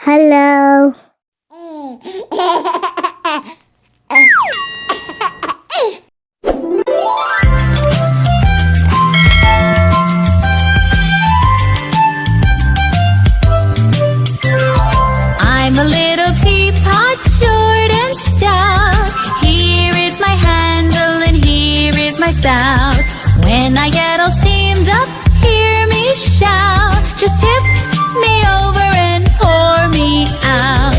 Hello. I'm a little teapot, short and stout. Here is my handle and here is my spout. When I get all steamed up, hear me shout. Just tip me over and pour me out.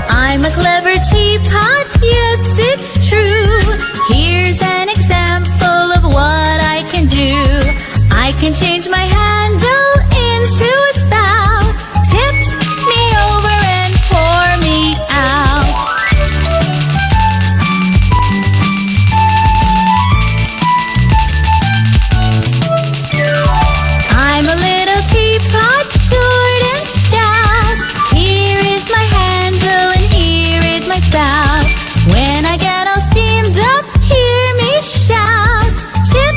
I'm a clever teapot, yes, it's true. Here's an example of what I can do. I can change my handle into a spout. Tip me over and pour me out. I'm a little teapot, short and stout. Here is my handle and here is my spout. When I get all steamed up, hear me shout. Tip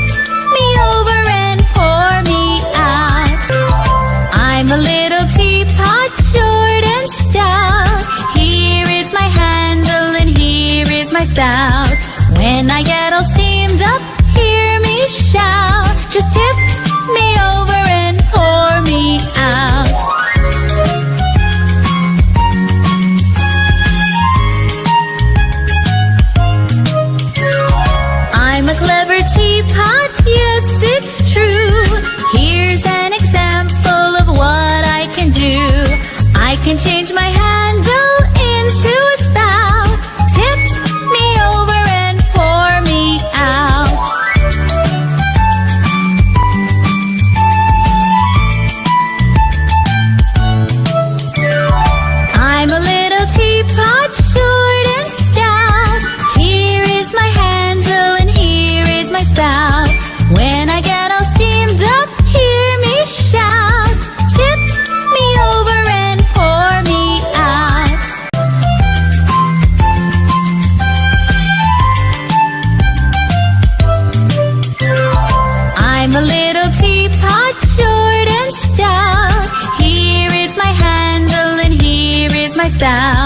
me over and pour me out. I'm a little teapot, short and stout. Here is my handle and here is my spout. When I get all steamed up, hear me shout. Just tip me over and pour me out. I'm a clever teapot, yes, it's true. Here's an example of what I can do. I can change my handle into a spout. Tip me over and pour me out. I'm a little teapot, short and stout. Here is my handle and here is my spout. When I get all steamed up, hear me shout. Tip me over and pour me out. I'm a little teapot, short and stout. Here is my handle and here is my spout.